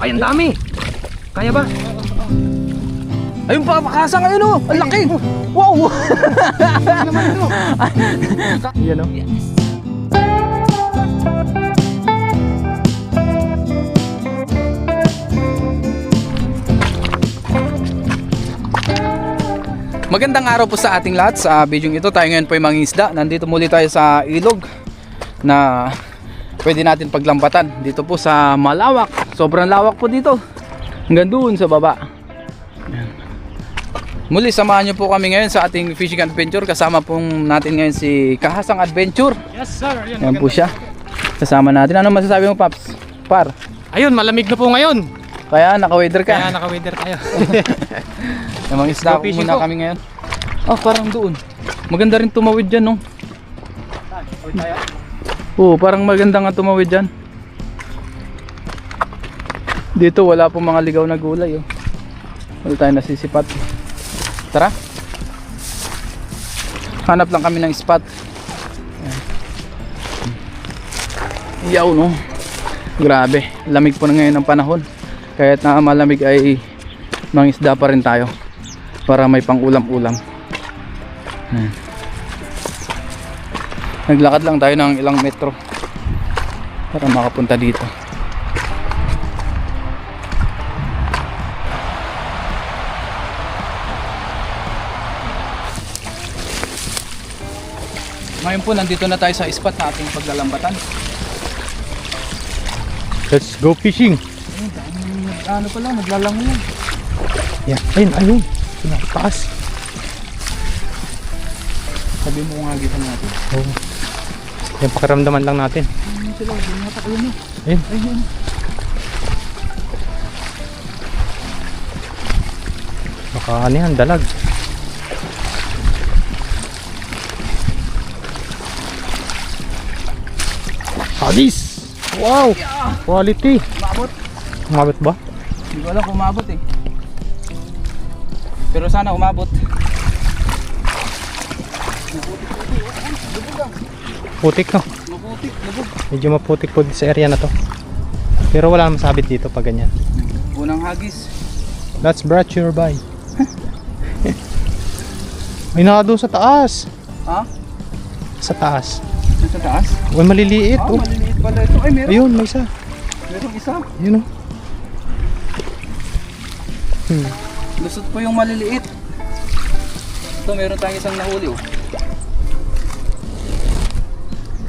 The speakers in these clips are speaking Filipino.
Ay, ang dami. Kaya ba? Ayun pa, makasang ayun oh. Ang laki. Wow. Yan o. Magandang araw po sa ating lahat. Sa video ito tayo ngayon po ay mangingisda. Nandito muli tayo sa ilog na pwede natin paglambatan. Dito po sa malawak. Sobrang lawak po dito. Hanggang doon sa baba. Ayan. Muli samahan nyo po kami ngayon sa ating fishing adventure. Kasama po natin ngayon si Kahasang Adventure. Yes sir. Ayan po siya. Kasama natin. Ano masasabi mo, Paps? Par? Ayun, malamig na po ngayon. Kaya naka-weather ka. Kaya naka-weather tayo. Namang isda Go fishing muna po. kami ngayon. Oh, parang doon. Maganda rin tumawid dyan, no? Oo, parang maganda nga tumawid dyan. Dito wala pong mga ligaw na gulay, oh. Wala tayo nasisipat. Tara. Hanap lang kami ng spot. Yaw, no? Grabe. Lamig po na ngayon ang panahon. Kahit na malamig ay mangisda pa rin tayo para may pang ulam-ulam. Naglakad lang tayo ng ilang metro para makapunta dito. Ngayon po nandito na tayo sa spot na ating paglalambatan. Let's go fishing. Ano pala, naglalangoy. Yeah. Ayun. Taas. Sabi mo nga dito natin. Oh. Yung pakiramdaman lang natin. Ayun sila, binatak yun eh. Ayun. Ayun. Baka ano yan, dalag. Hadis! Wow! Quality! Umabot. Umabot ba? Hindi ko alam kung umabot eh. Pero sana umabot. Putik no? Maputik, lubog. Medyo maputik po sa area na to. Pero wala namang sabit dito pag ganyan. Unang hagis. That's brought to you by. May naka doon sa taas. Ha? Sa taas. Doon sa taas? Uy, maliliit. Ah, Oh. maliliit pala ito. Ay, meron. Ayun, may isa. Merong isa. Ayun oh. Lusot po yung maliliit. Ito, meron tayong isang nahuli oh.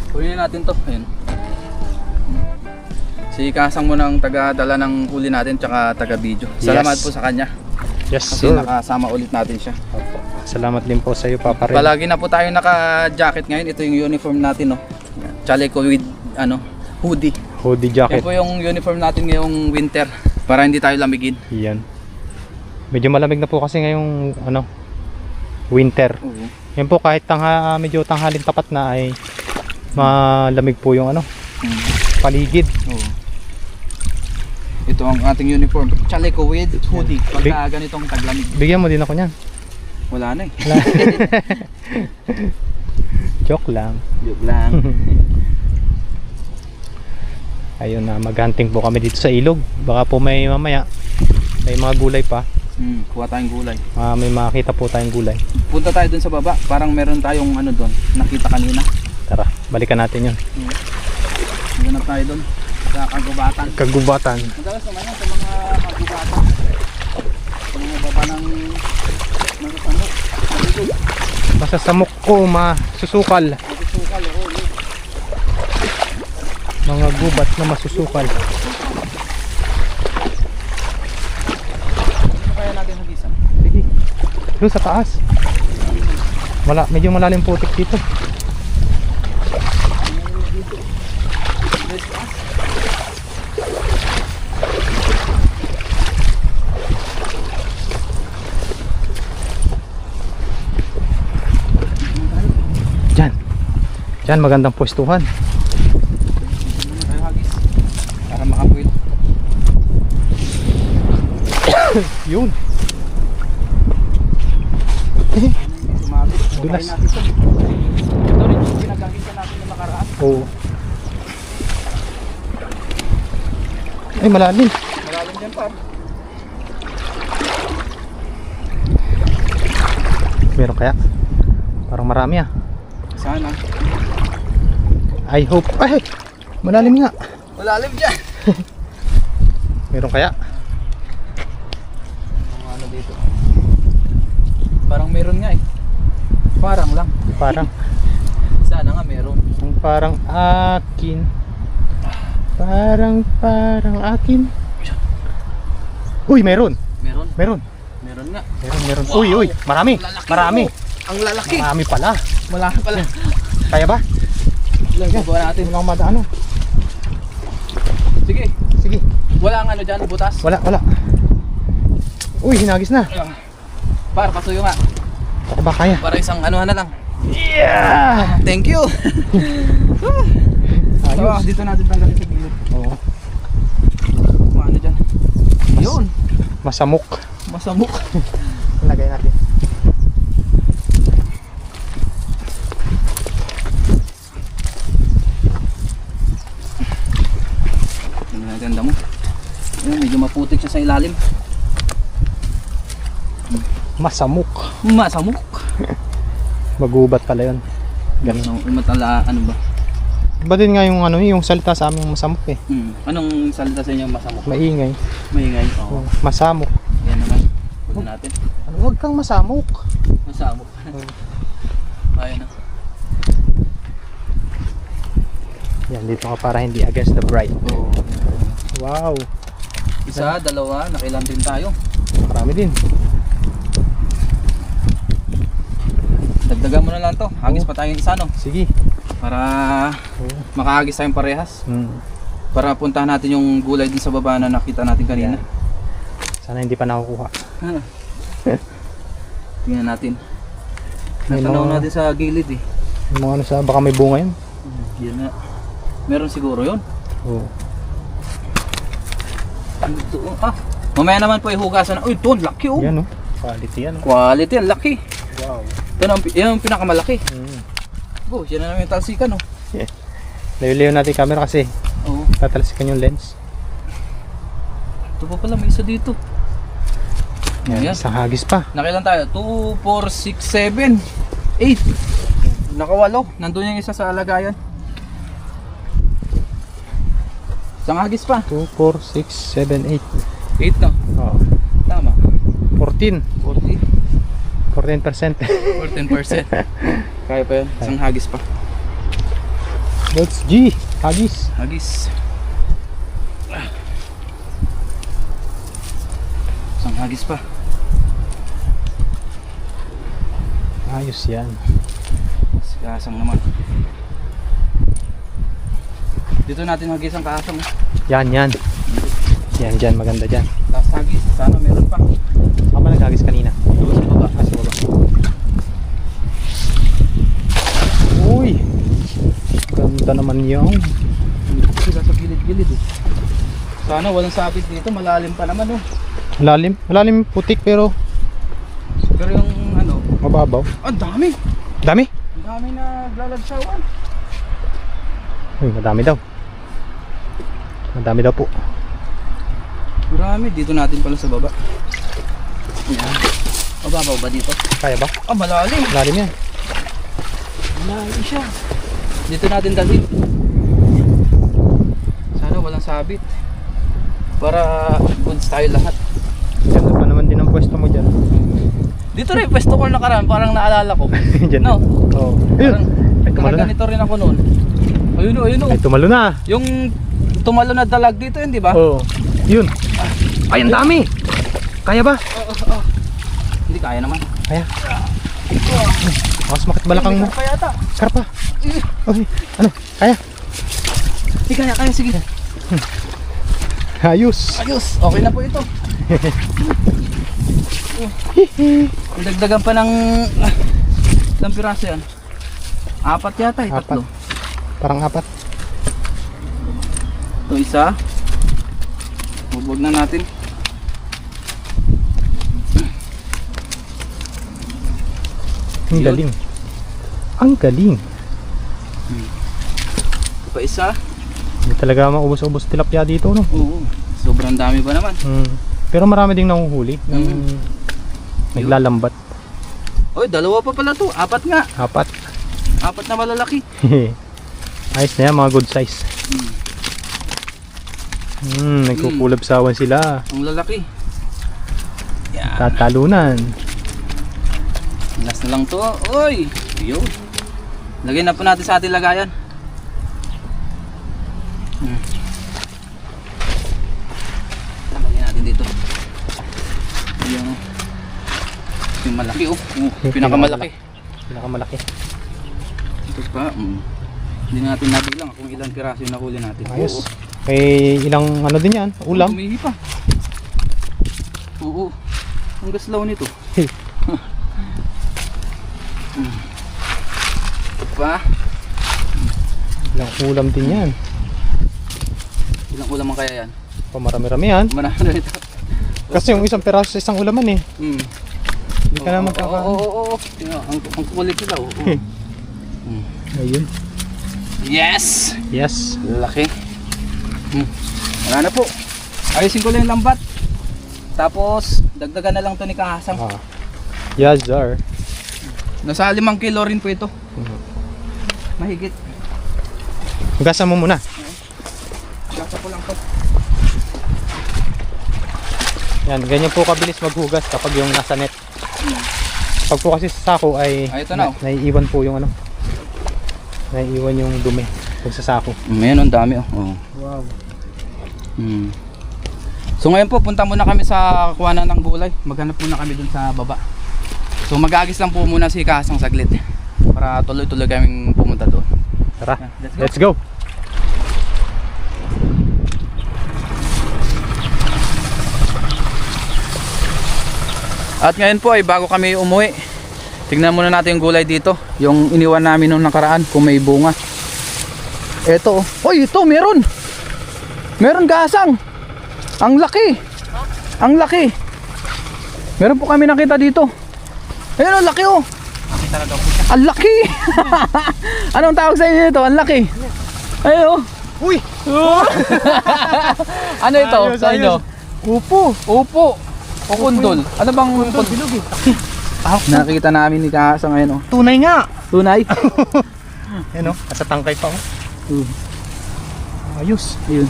Kunin natin to. Ayun. Si Kasang mo nang taga-dala ng huli natin tsaka taga-video. Salamat Yes. po sa kanya. Yes, Kasi sir. nakasama ulit natin siya. Opo. Salamat din po sa iyo, Papa Ren. Palagi na po tayo naka-jacket ngayon. Ito yung uniform natin, no. Chaleco with hoodie. Hoodie Yan jacket. po yung uniform natin ngayong winter para hindi tayo lamigin. Yan. Medyo malamig na po kasi ngayong winter. Oo. Yan po kahit medyo tanghalin tapat na ay malamig po yung paligid. Oo. Ito ang ating uniform. Chaleco with hoodie. Pagka ganitong taglamig. Bigyan mo din ako niyan. Wala na eh. Joke lang. Joke lang. Ayun na, maghunting po kami dito sa ilog. Baka po may mamaya may mga gulay pa. Kuha tayong gulay. May makita po tayong gulay. Punta tayo dun sa baba. Parang meron tayong doon. Nakita kanina. Tara, balikan natin yun. Maghanap tayo dun. Sa kagubatan. Kagubatan. Madalas naman yan sa mga kagubatan. Sa mga baba ng samok. Basta samok ko masusukal. Masusukal. Oo. Mga gubat na masusukal. Ano kaya natin hagisan? Sige. Doon sa taas. Medyo malalim putik dito. Diyan magandang pwestuhan. Tayo hagis. Para makapuil. Yun. Dulas. Ito rin yung pinagkakitan natin na nakaraan. Oo. Ay, malalim. Malalim dyan par. Meron kaya? Parang marami ah. Sana. I hope. Ay! Malalim nga. Malalim dyan. Meron kaya? Ano dito? Parang meron nga eh. Parang lang. Parang. Sana nga meron. Ang parang akin. Parang akin. Uy, meron. Meron. Meron. Meron nga. Meron. Wow. Uy. Marami. Lalaki, Marami. oh. Ang lalaki. Marami pala. Malaki pala. Kaya ba? Ilang gawa natin. Wala akong madaan. Sige. Sige. Wala ang ano dyan, butas. Wala. Uy, hinagis na. Par, pasuyo nga. Baka ba kaya? Para isang ano na lang. Yeah! Thank you. Ayos. Dito natin tanggalin sa gilid. Oo. Ano dyan? Yun. Masamok. Masamok. Lagay natin. Ang ganda mo. Ayun, medyo maputik siya sa ilalim. Masamok. Masamok. Magubat pala yun. Ganun. Matala, ano ba? Iba din nga yung ano, yung salita sa aming masamok eh. Anong salita sa inyo masamok? Maingay. Maingay. Oo. Masamok. Yan naman. Pwede natin. Ano, huwag kang masamok. Masamok. Ayun na. Yan, dito ka para hindi against the bright. Oo. Wow. Isa, dalawa, nakailan din tayo. Marami din. Dagdagan mo na lang to. Hagis pa tayong isa, no? Sige. Para makahagis tayong parehas. Para puntahan natin yung gulay din sa baba na nakita natin kanina. Sana hindi pa nakukuha. Tingnan natin. May Natanaw mga- natin sa gilid eh. Yung mga ano sa, baka may bunga yun. Yan na. Meron siguro yun. Oo. Ito, mamaya naman po ihugasan. Uy, ito, ang laki oh. Yan oh. Quality yan oh. Quality, ang laki. Wow. Ito na, yan ang pinakamalaki. Oh, yan na namin yung talsikan oh. Layo-layo natin yung camera kasi Oo. tatalsikan yung lens. Ito pa pala, may isa dito. Yan, Ayan. isang hagis pa. Nakailan tayo? 2, 4, 6, 7, 8. Nakawalo. Nandun yung isa sa alagayan. Isang hagis pa. 2, 4, 6, 7, 8. 8 na. Oh. Tama. 14. 40. 14%. 14%. Kaya pa yun. Isang hagis pa. That's G. Hagis. Hagis. Isang hagis pa. Ayos yan. Kasang naman. Dito natin hagis ang kasang. Yan. Yan dyan. Maganda dyan. Last hagis. Sana meron pa. Saan ba naghagis kanina? Doon sa baba. Sa baba. Uy. Ganda naman yung. Sila sa gilid-gilid eh. Sana walang sabit dito. Malalim pa naman oh. Malalim putik pero Pero yung ano. mababaw. Ang dami. Dami? Ang dami na glalagsawan. Uy, madami daw. Madami daw po. Marami. Dito natin pala sa baba. Yan. Mababaw ba dito? Kaya ba? Ah, malalim. Malalim yan. Malalim siya. Dito natin dalhin. Sana walang sabit. Para goods tayo lahat. Ganda pa naman din ang pwesto mo dyan. Dito rin, pwesto ko nakaraan. Parang naalala ko. Dyan. No? Oo. Ayun. Parang Ay, tumalo na. ganito rin ako noon. Ayun o, ayun o. Ay, tumalo na. Yung tumalo na dalag dito yun, di ba? Oo. Yun. Ay, ang dami. Kaya ba? Hindi kaya naman. Kaya. Mas makit balakang mo. Kaya yata. Karpa. Okay. Ano? Kaya? Hindi kaya, sige. Ayos. Ayos, okay na po ito. Dagdagan pa ng ilang piraso yan? 4 yata, 3. Parang 4. Ito isa. Huwag na natin. Ang Yun. galing. Ang galing. Ito pa isa. Hindi talaga maubos-ubos tilapia dito, no? Oo. Sobrang dami ba naman? Pero marami ding nahuhuli ng naglalambat. Oy, dalawa pa pala to. Apat nga. Apat. Apat na malalaki. Ayos na yan, mga good size. Nagkukulabsawan sila. Ang lalaki. Yan. Tatalunan. Last na lang to. Oy! Yun. Lagyan na po natin sa ating lagayan. Lagyan natin dito. Ayan o. Yung malaki oh. Pinakamalaki. Pinakamalaki. Ito pa. Hindi natin nabilang kung ilang piraso yung nahuli natin. Ayos. May ilang ano din yan? Ulam? Umihi pa. Oo. Ang gaslaw nito. Ito pa. Ilang ulam din yan. Ilang ulam ang kaya yan? Pamarami-rami yan. Marami na ito. Kasi yung isang peraso sa isang ulaman eh. Hindi ka na magkakaano. Oo. Ang kulit nila. Ayun. Yes! Yes. Laki. Wala na po. Ayusin ko lang yung lambat. Tapos, dagdagan na lang to ni Kahasang. Yes, sir. Nasa 5 kilo rin po ito. Mahigit. Hugasan mo muna. Gasa ko lang to. Yan, ganyan po kabilis maghugas kapag yung nasa net. Pag po kasi sa sako ay ito na. naiiwan po yung ano. Naiiwan yung dumi pag sa sako. Ngayon, ang dami oh. Wow. So ngayon po, punta muna kami sa kuhanan ng gulay. Maghanap muna kami dun sa baba. So mag-aagis lang po muna si Kahasang saglit para tuloy-tuloy kaming pumunta doon. Tara, Yeah, let's go. At ngayon po ay bago kami umuwi, tignan muna natin yung gulay dito. Yung iniwan namin nung nakaraan kung may bunga. Eto oh. Oy, ito meron. Meron Kahasang. Ang laki. Ang laki. Meron po kami nakita dito. Ayun, ang laki oh. Ang laki. Anong tawag sa inyo ito? Ang laki. Ayun oh. Uy! Ano ito Ayos, sa inyo? Upo. Upo. O kundol. Ano bang kundol? Bilog eh. Nakikita namin ni Kahasang ngayon oh. Tunay nga. Tunay. Yan o, nasa tangkay pa o. Ayos. Ayun.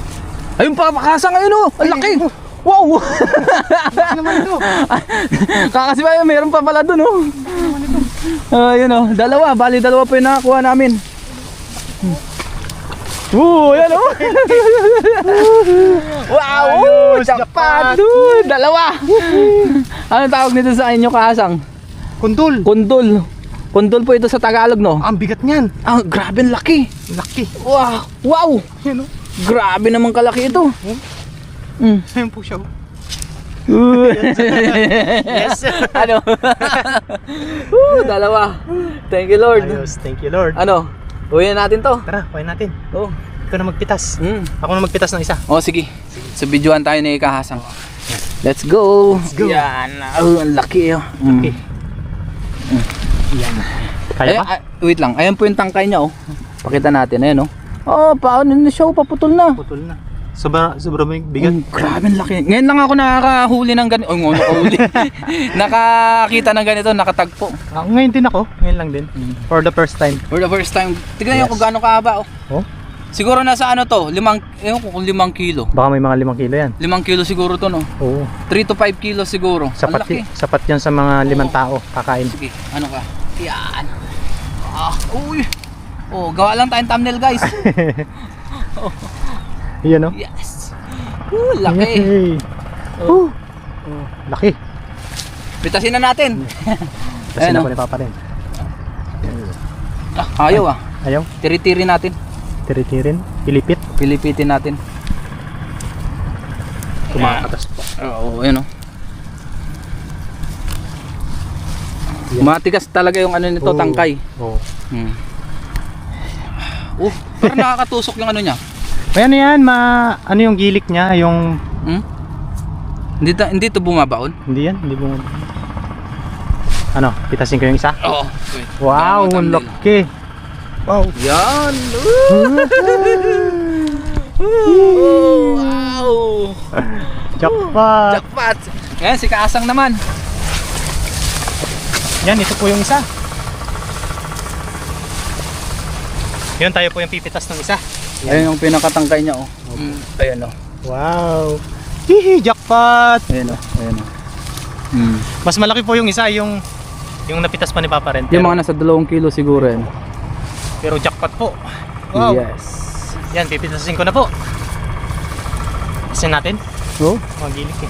Ayun pa, Kahasang ngayon oh. Ang laki. Wow. Ano naman ito? Kakasi ba yun, meron pa pala dun oh. Ayun oh, dalawa. Bali dalawa pa yung nakakuha namin. Yan oh. Wow. Ayos, Japan. jackpot. Dalawa. Anong tawag nito sa inyo Kahasang? Kundul. Kundol. Kundol po ito sa Tagalog no? Ang bigat niyan. Ah, grabe ang laki. Laki. Wow. Wow. Yan o. Grabe naman kalaki ito. Ayun po siya o. Yes. Ano? Dalawa. Thank you Lord. Ayos, thank you Lord. Ano? Uwihan natin to. Tara, kuhain natin. Oh. Ikaw na magpitas. Ako na magpitas ng isa. Oh, sige. So videoan tayo ni Kahasang. Let's go. Let's go. Yan. Oh, ang laki oh. Okay. Yan. Kaya pa? Wait lang. Ayan po yung tangkay niya oh. Pakita natin ayan oh. Oh, paano na siya? Paputol na. Putol na. Sobra may bigat. Grabe ang laki. Ngayon lang ako nakakahuli ng ganito. Oh, nakahuli. Nakakita ng ganito, nakatagpo. Ngayon din ako. Ngayon lang din. For the first time. For the first time. Tignan niyo kung gaano kahaba oh. Oh? Siguro nasa ano to, 5 kilo. Baka may mga 5 kilo yan. 5 kilo siguro to no. Oo. 3 to 5 kilo siguro. Ang laki. Sapat yan sa mga 5 tao kakain. Sige, ano ka? Yan. Uy. Oh, gawa lang tayong thumbnail guys. Yan o. Yes. Laki. Yay. Laki. Pitasin na natin. Kasi Ayan, ako ni Papa rin. Ayaw ah. Ayaw. Tiri-tiri natin. Tiri-tirin. Pilipit. Pilipitin natin. Kumakatas pa. Oo, ayun oh. Matigas talaga yung ano nito, tangkay. Oo. Parang nakakatusok yung ano niya. May ano yan, ano yung gilik niya, yung... Hindi to bumabaon? Hindi yan, hindi mo... Ano, pitasin ko yung isa? Oo. Wow, ang laki. Wow. Yan. Wow! Jackpot! Jackpot! Ngayon, si Kaasang naman. Yan, ito po yung isa. Yun, tayo po yung pipitas ng isa. Ayun yung pinakatangkay niya, oh. Ayan, oh. Wow! Hihi, jackpot! Ayan, oh. Ayan, oh. Mas malaki po yung isa, yung napitas pa ni Papa Ren. Yung mga nasa 2 kilo siguro yan. Pero jackpot po. Wow! Yes. Yan, pipitasin ko na po. Tasin natin. Oh, Magilik eh.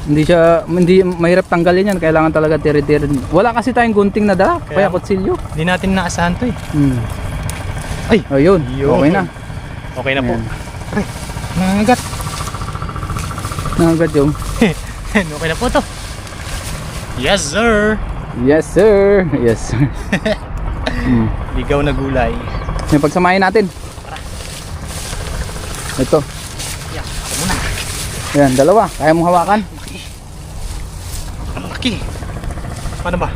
hindi mahirap tanggalin yan. Kailangan talaga tiri-tiri. Wala kasi tayong gunting na dala. Kaya kutsilyo. Hindi natin naasahan to eh. Ay! Ayun. Yun. Okay na. Okay na po. Ayan. Aray, nangagat. Nangagat yung. Okay na po to. Yes sir! Yes, sir. Yes, sir. Ligaw na gulay. Yung pagsamahin natin. Ito. Yan, ako muna. Ayan, dalawa. Kaya mong hawakan. Ang laki. Paano ba?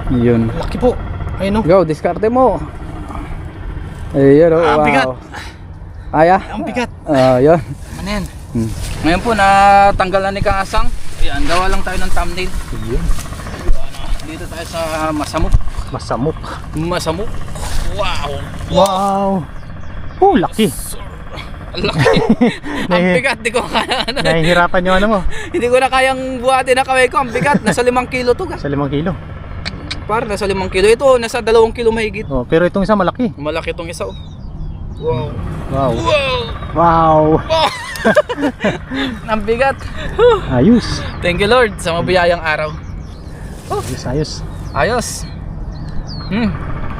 Yun. Ang laki po. Ayun o. Go, diskarte mo. Ayun, oh, Ah, wow. bigat. Kaya? Ang bigat. Yun. Ano yan? Ngayon po, natanggalan ni Kaasang. Ayan, gawa lang tayo ng thumbnail. Dito tayo sa Masamuk. Masamok. Masamuk. Wow. Wow. Oh, laki. Ang laki. Ang bigat. Di ko kaya. Nahihirapan yung ano mo. Hindi ko na kayang buhatin na kamay ko. Ang bigat. Nasa 5 kilo to. Sa 5 kilo. Par, nasa 5 kilo. Ito, nasa 2 kilo mahigit. Oh, pero itong isa malaki. Malaki itong isa. Oh. Wow. Wow. Wow. Wow. Oh. Ang bigat. Ayos. Thank you Lord sa mabiyayang araw. Ayos, ayos. Ayos.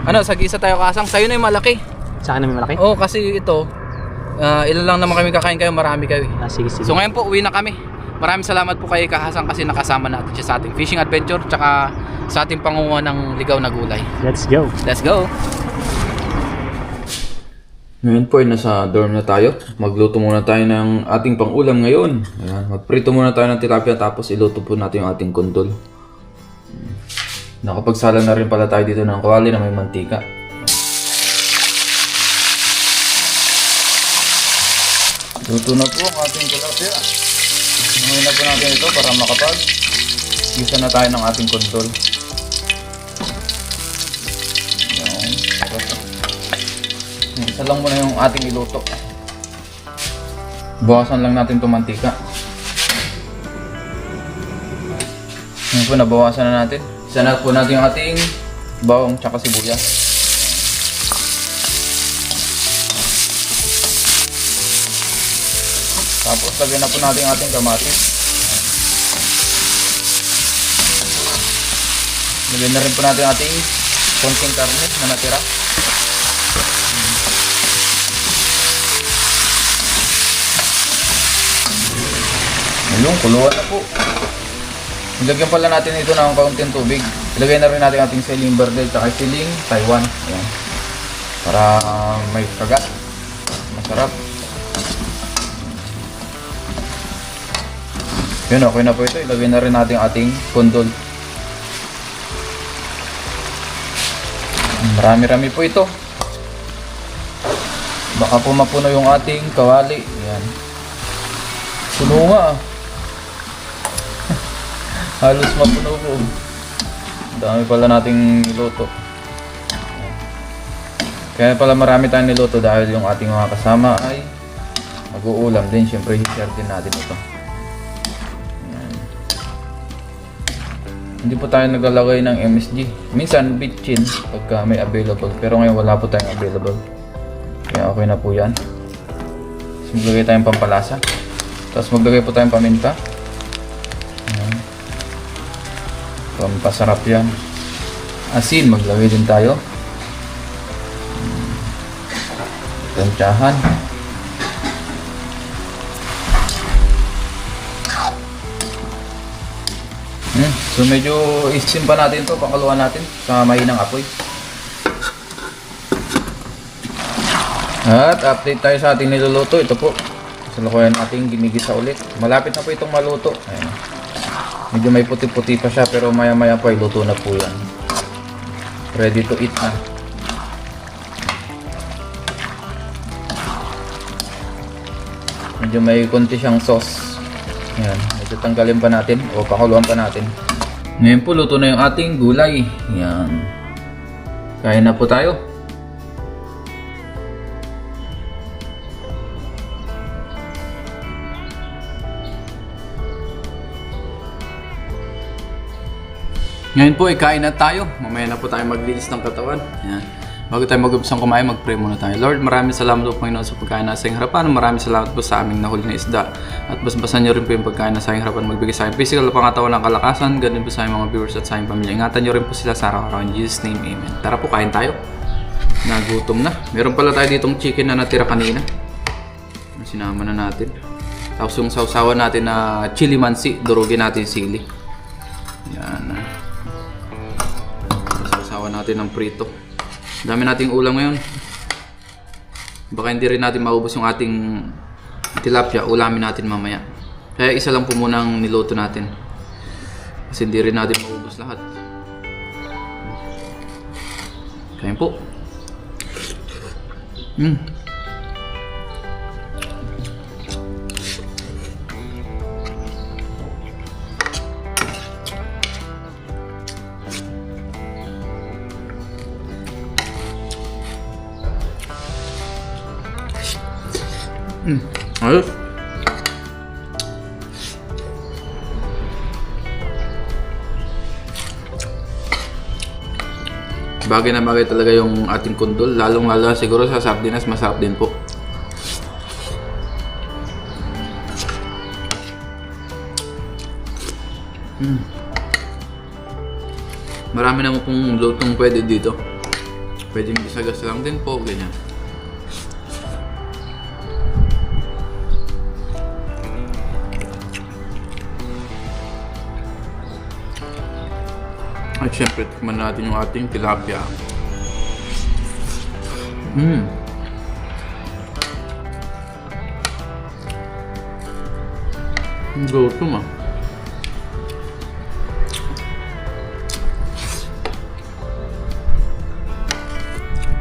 Ano, sagisa tayo Kasang. Sa'yo na yung malaki. Saan na may malaki? Oo, kasi ito, ilan lang naman kami kakain kayo, marami kayo. Ah, sige, sige. So ngayon po, uwi na kami. Maraming salamat po kay Kahasang kasi nakasama natin siya sa ating fishing adventure tsaka sa ating pangunguha ng ligaw na gulay. Let's go. Let's go! Ngayon po ay nasa dorm na tayo. Magluto muna tayo ng ating pang-ulam ngayon. Ayan, magprito muna tayo ng tilapia tapos iluto po natin yung ating kundol. Nakapagsala na rin pala tayo dito ng kawali na may mantika. Luto na po ang ating tilapia. Ngayon na po natin ito para makapag-gisa na tayo ng ating kundol. Ayan. Isa lang muna yung ating iluto. Bawasan lang natin itong mantika. Ngayon po, nabawasan na natin. Isa na po natin yung ating bawang tsaka sibuyas. Tapos lagyan na po natin yung ating kamatis. Lagyan na rin po natin yung ating konting karne na natira. Ayun, kuluan na po. Ilagyan pala natin ito ng kaunting tubig. Ilagay na rin natin ating siling verde at siling Taiwan. Ayan. Para may kagat. Masarap. Yun, okay na po ito. Ilagay na rin natin ating kundol. Marami-rami po ito. Baka po mapuno yung ating kawali. Ayan. Puno nga ah. Halos mapuno po. Dami pala nating niluto. Kaya pala marami tayong niluto dahil yung ating mga kasama ay mag-uulam din. Siyempre, i-share din natin ito. Ayan. Hindi po tayo naglalagay ng MSG. Minsan, bitchin pagka may available. Pero ngayon wala po tayong available. Kaya okay na po yan. Tapos maglagay tayong pampalasa. Tapos maglagay po tayong paminta. Ayan. Pampasarap yan. Asin, maglagay din tayo. Tansyahan. So medyo isin pa natin to, pakaluan natin sa mahinang apoy. At update tayo sa ating niluluto. Ito po, salukuyan natin ginigisa ulit. Malapit na po itong maluto. Ayan. Medyo may puti-puti pa siya pero maya-maya po ay luto na po yan. Ready to eat na. Medyo may konti siyang sauce. Yan, ito tanggalin pa natin o pakuluan pa natin. Ngayon po luto na yung ating gulay. Yan. Kain na po tayo. Ngayon po, kain na tayo. Mamaya na po tayo maglinis ng katawan. Yan. Bago tayo mag-umpisang kumain, mag-pray muna tayo. Lord, maraming salamat po Panginoon sa pagkain na sa iyong harapan. Maraming salamat po sa aming nahuli na isda. At basbasan niyo rin po yung pagkain na sa iyong harapan. Magbigay sa akin physical na pangatawan ng kalakasan. Ganun po sa aming mga viewers at sa aming pamilya. Ingatan niyo rin po sila sa araw-araw. In Jesus' name, Amen. Tara po, kain tayo. Nagutom na. Meron pala tayo ditong chicken na natira kanina. Sinama na natin. Tapos yung sausawan natin na chili mansi, durugin natin sili. Yan. Sausawan natin ng prito. Dami nating ulam ngayon. Baka hindi rin natin maubos yung ating tilapia. Ulamin natin mamaya. Kaya isa lang po muna ang niluto natin. Kasi hindi rin natin maubos lahat. Kain po. Ayos. Bagay na bagay talaga yung ating kundol. Lalong lalo siguro sa sardinas, masarap din po. Marami naman pong lutong pwede dito. Pwedeng isagas lang din po, ganyan. At syempre, tikman natin yung ating tilapia. Gutom ah.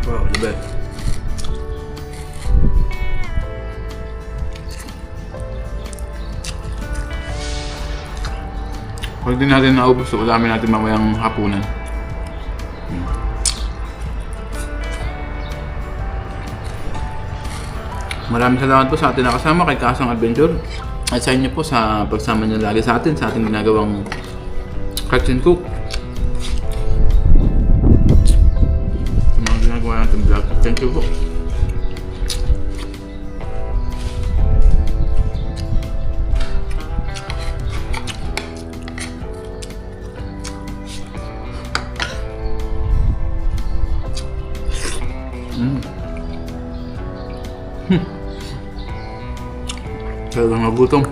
Wow, the best. Pag di natin naubos, ulamin natin mamayang hapunan. Maraming salamat po sa atin nakasama kay Kasang Adventure. At sa inyo po sa pagsama niyo lagi sa atin, sa ating ginagawang catch and cook. Mga ginagawa natin vlog. Thank you po. Talagang nagutom.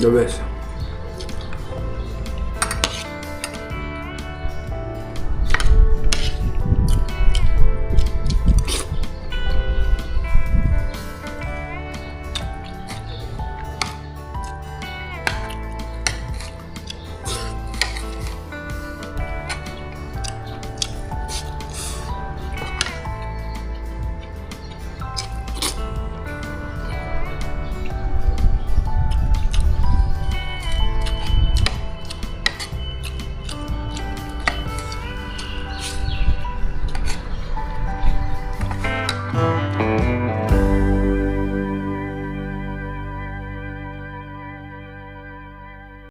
The best.